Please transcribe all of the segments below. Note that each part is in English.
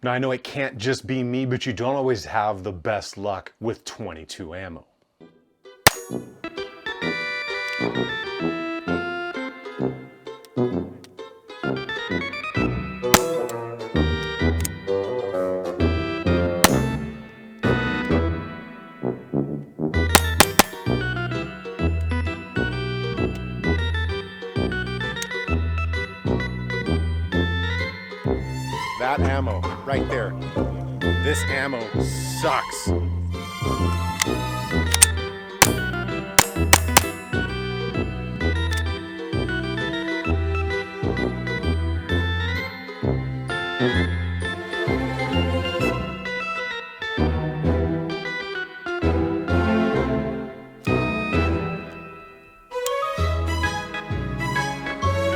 Now I know it can't just be me, but you don't always have the best luck with 22 ammo. That ammo right there, this ammo sucks.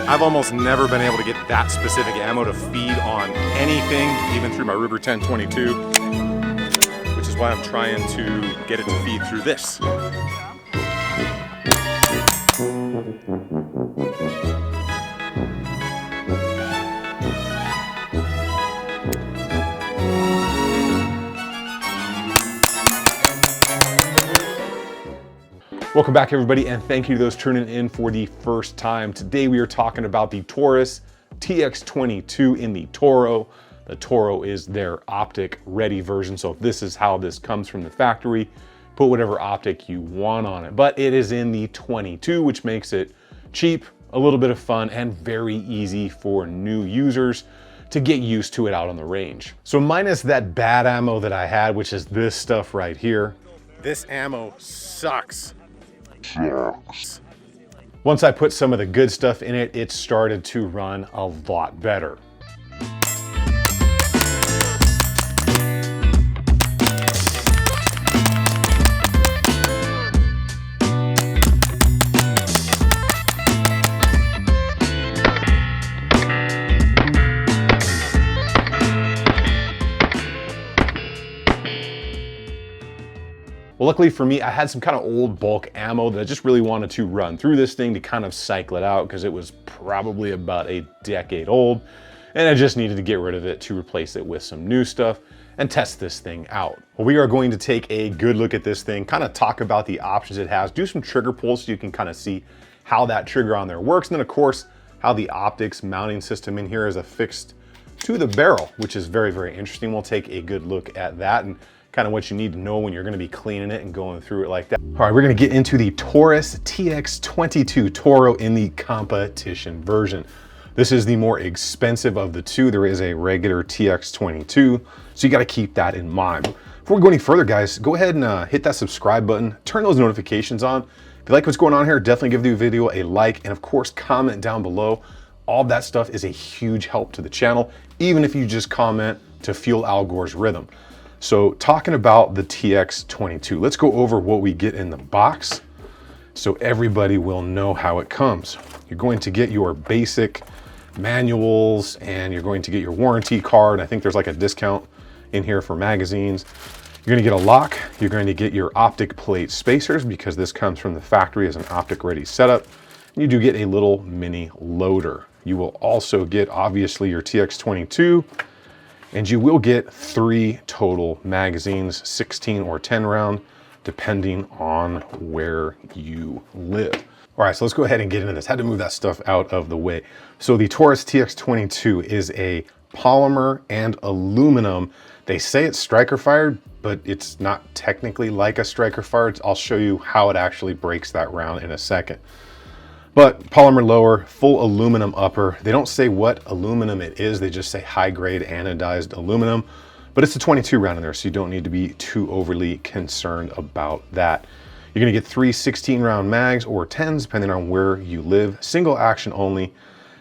I've almost never been able to get that specific ammo to feed on anything, even through my Ruger 1022, which is why I'm trying to get it to feed through this. Welcome back everybody, and thank you to those tuning in for the first time. Today we are talking about the Taurus TX22 in the Toro. The Toro is their optic ready version, so this is how this comes from the factory. Put whatever optic you want on it, but it is in the 22, which makes it cheap, a little bit of fun, and very easy for new users to get used to it out on the range. So minus that bad ammo that I had, which is this stuff right here. This ammo sucks. Once I put some of the good stuff in it, it started to run a lot better. Well, luckily for me, I had some kind of old bulk ammo that I just really wanted to run through this thing to kind of cycle it out because it was probably about a decade old, and I just needed to get rid of it to replace it with some new stuff and test this thing out. Well, we are going to take a good look at this thing, kind of talk about the options it has, do some trigger pulls so you can kind of see how that trigger on there works, and then of course, how the optics mounting system in here is affixed to the barrel, which is very, very interesting. We'll take a good look at that and kind of what you need to know when you're going to be cleaning it and going through it like that. All right, we're going to get into the Taurus TX22 Toro in the competition version. This is the more expensive of the two. There is a regular TX22, so you got to keep that in mind. Before we go any further, guys, go ahead and hit that subscribe button, turn those notifications on. If you like what's going on here, definitely give the video a like, and of course, comment down below. All of that stuff is a huge help to the channel, even if you just comment to fuel Al Gore's rhythm. So talking about the TX22, let's go over what we get in the box so everybody will know how it comes. You're going to get your basic manuals and you're going to get your warranty card. I think there's like a discount in here for magazines. You're going to get a lock. You're going to get your optic plate spacers because this comes from the factory as an optic ready setup. And you do get a little mini loader. You will also get obviously your TX22, and you will get 3 total magazines, 16 or 10 round, depending on where you live. All right, so let's go ahead and get into this. Had to move that stuff out of the way. So the Taurus TX22 is a polymer and aluminum. They say it's striker fired, but it's not technically like a striker fired. I'll show you how it actually breaks that round in a second. But polymer lower, full aluminum upper. They don't say what aluminum it is. They just say high grade anodized aluminum, but it's a 22 round in there, so you don't need to be too overly concerned about that. You're gonna get 3 16 round mags or 10s, depending on where you live, single action only.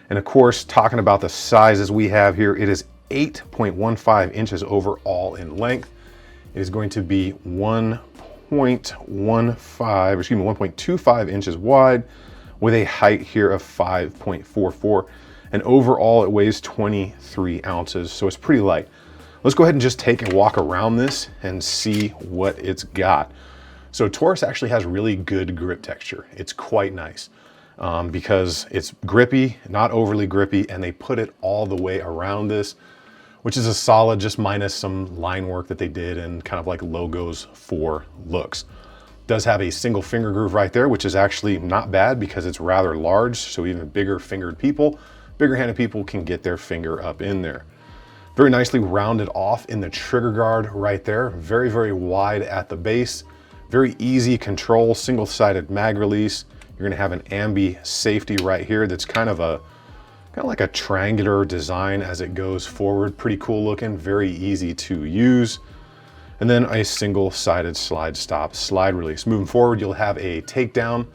And of course, talking about the sizes we have here, it is 8.15 inches overall in length. It is going to be 1.25 inches wide, with a height here of 5.44, and overall it weighs 23 ounces, so it's pretty light. Let's go ahead and just take a walk around this and see what it's got. So Taurus actually has really good grip texture. It's quite nice because it's grippy, not overly grippy, and they put it all the way around this, which is a solid, just minus some line work that they did and kind of like logos for looks. Does have a single finger groove right there, which is actually not bad because it's rather large. So even bigger fingered people, bigger handed people can get their finger up in there. Very nicely rounded off in the trigger guard right there. Very, very wide at the base. Very easy control, single-sided mag release. You're gonna have an ambi safety right here that's kind of like a triangular design as it goes forward. Pretty cool looking, very easy to use. And then a single-sided slide stop, slide release. Moving forward, you'll have a takedown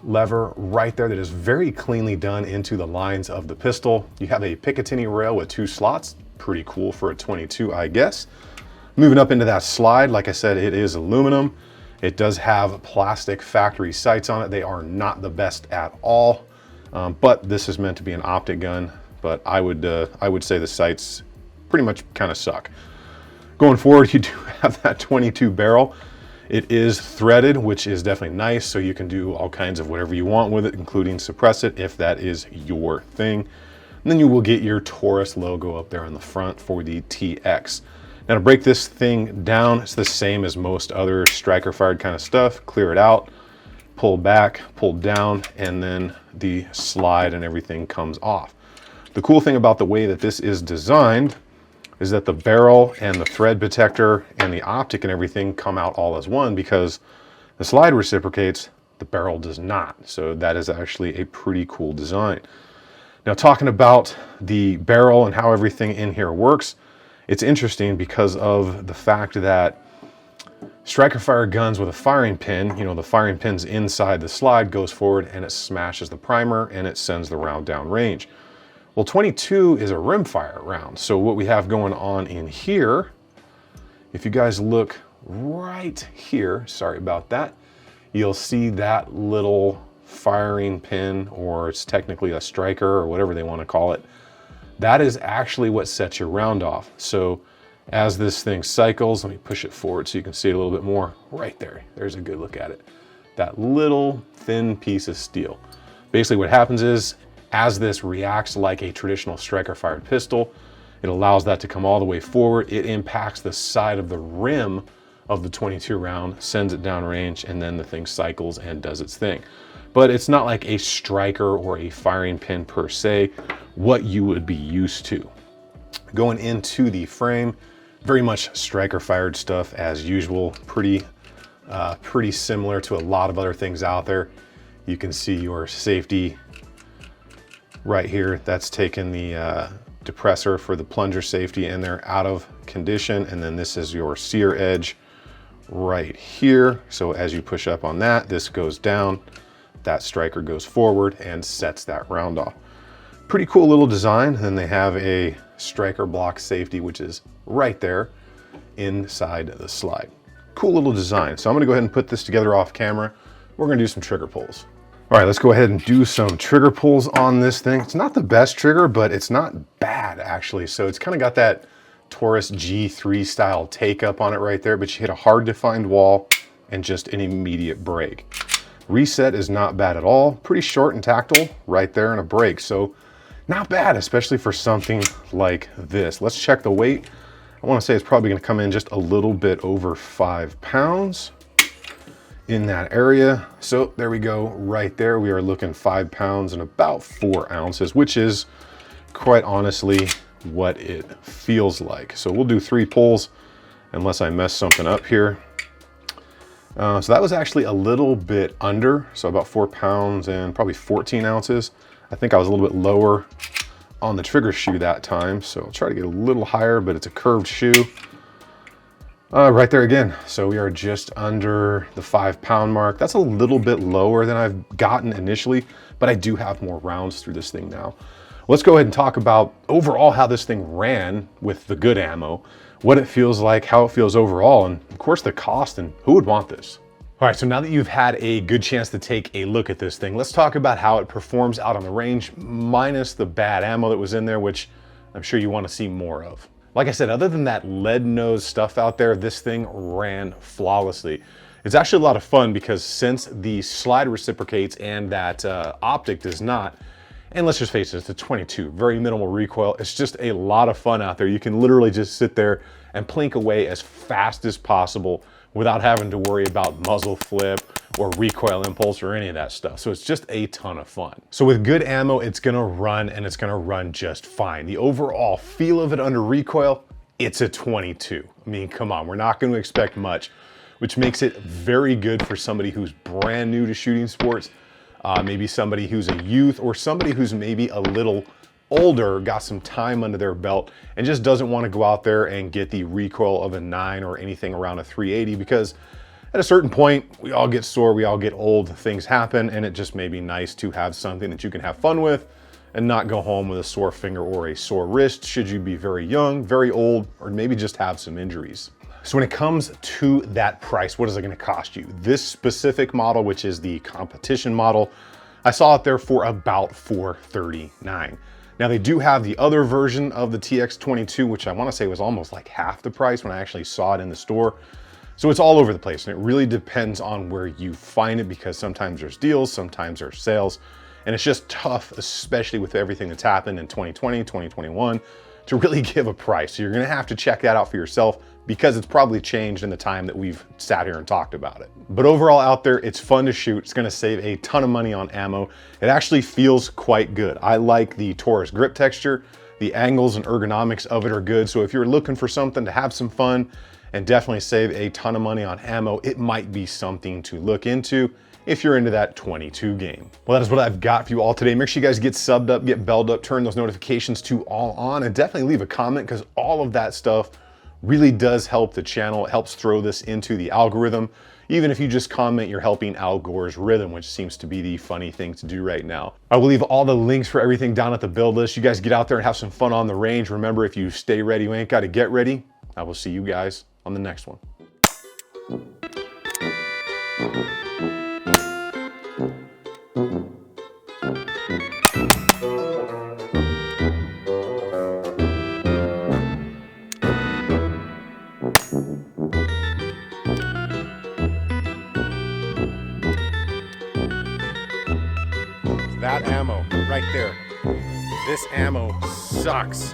lever right there that is very cleanly done into the lines of the pistol. You have a Picatinny rail with 2 slots. Pretty cool for a 22, I guess. Moving up into that slide, like I said, it is aluminum. It does have plastic factory sights on it. They are not the best at all, but this is meant to be an optic gun. But I would say the sights pretty much kind of suck. Going forward, you do have that 22 barrel. It is threaded, which is definitely nice, so you can do all kinds of whatever you want with it, including suppress it if that is your thing. And then you will get your Taurus logo up there on the front for the TX. Now to break this thing down, it's the same as most other striker fired kind of stuff. Clear it out, pull back, pull down, and then the slide and everything comes off. The cool thing about the way that this is designed is that the barrel and the thread protector and the optic and everything come out all as one, because the slide reciprocates, the barrel does not. So that is actually a pretty cool design. Now talking about the barrel and how everything in here works, it's interesting because of the fact that striker fire guns with a firing pin, the firing pin's inside the slide, goes forward and it smashes the primer and it sends the round down range. Well, 22 is a rimfire round. So what we have going on in here, if you guys look right here, sorry about that, you'll see that little firing pin, or it's technically a striker or whatever they want to call it. That is actually what sets your round off. So as this thing cycles, let me push it forward so you can see it a little bit more. Right there, there's a good look at it. That little thin piece of steel. Basically what happens is, as this reacts like a traditional striker fired pistol, it allows that to come all the way forward. It impacts the side of the rim of the 22 round, sends it down range, and then the thing cycles and does its thing. But it's not like a striker or a firing pin per se, what you would be used to. Going into the frame, very much striker fired stuff as usual, pretty similar to a lot of other things out there. You can see your safety right here. That's taken the depressor for the plunger safety and they're out of condition. And then this is your sear edge right here. So as you push up on that, this goes down, that striker goes forward and sets that round off. Pretty cool little design. Then they have a striker block safety, which is right there inside the slide. Cool little design. So I'm gonna go ahead and put this together off camera. We're gonna do some trigger pulls. All right, let's go ahead and do some trigger pulls on this thing. It's not the best trigger, but it's not bad actually. So it's kind of got that Taurus G3 style take up on it right there, but you hit a hard defined wall and just an immediate break. Reset is not bad at all. Pretty short and tactile right there and a break. So not bad, especially for something like this. Let's check the weight. I want to say it's probably going to come in just a little bit over 5 pounds. In that area. So there we go, right there. We are looking 5 pounds and about 4 ounces, which is quite honestly what it feels like. So we'll do 3 pulls unless I mess something up here. So that was actually a little bit under, so about 4 pounds and probably 14 ounces. I think I was a little bit lower on the trigger shoe that time, so I'll try to get a little higher, but it's a curved shoe. Right there again. So we are just under the 5 pound mark. That's a little bit lower than I've gotten initially, but I do have more rounds through this thing now. Let's go ahead and talk about overall how this thing ran with the good ammo, what it feels like, how it feels overall, and of course the cost and who would want this. All right, so now that you've had a good chance to take a look at this thing, let's talk about how it performs out on the range, minus the bad ammo that was in there, which I'm sure you want to see more of. Like I said, other than that lead nose stuff out there, this thing ran flawlessly. It's actually a lot of fun because since the slide reciprocates and that optic does not, And let's just face it, it's a 22, very minimal recoil. It's just a lot of fun out there. You can literally just sit there and plink away as fast as possible without having to worry about muzzle flip or recoil impulse or any of that stuff. So it's just a ton of fun. So with good ammo, it's gonna run, and it's gonna run just fine. The overall feel of it under recoil, it's a 22. I mean, come on, we're not gonna expect much, which makes it very good for somebody who's brand new to shooting sports. Maybe somebody who's a youth, or somebody who's maybe a little older, got some time under their belt, and just doesn't want to go out there and get the recoil of a 9 or anything around a 380, because at a certain point, we all get sore, we all get old, things happen, and it just may be nice to have something that you can have fun with and not go home with a sore finger or a sore wrist should you be very young, very old, or maybe just have some injuries. So when it comes to that price, what is it gonna cost you? This specific model, which is the competition model, I saw it there for about $439. Now they do have the other version of the TX22, which I wanna say was almost like half the price when I actually saw it in the store. So it's all over the place, and it really depends on where you find it, because sometimes there's deals, sometimes there's sales, and it's just tough, especially with everything that's happened in 2020, 2021, to really give a price. So you're gonna have to check that out for yourself, because it's probably changed in the time that we've sat here and talked about it. But overall out there, it's fun to shoot. It's gonna save a ton of money on ammo. It actually feels quite good. I like the Taurus grip texture. The angles and ergonomics of it are good. So if you're looking for something to have some fun and definitely save a ton of money on ammo, it might be something to look into if you're into that 22 game. Well, that is what I've got for you all today. Make sure you guys get subbed up, get belled up, turn those notifications to all on, and definitely leave a comment, because all of that stuff really does help the channel. It helps throw this into the algorithm. Even if you just comment, you're helping Al Gore's rhythm, which seems to be the funny thing to do right now. I will leave all the links for everything down at the build list. You guys get out there and have some fun on the range. Remember, if you stay ready, you ain't got to get ready. I will see you guys on the next one. That ammo right there. This ammo sucks.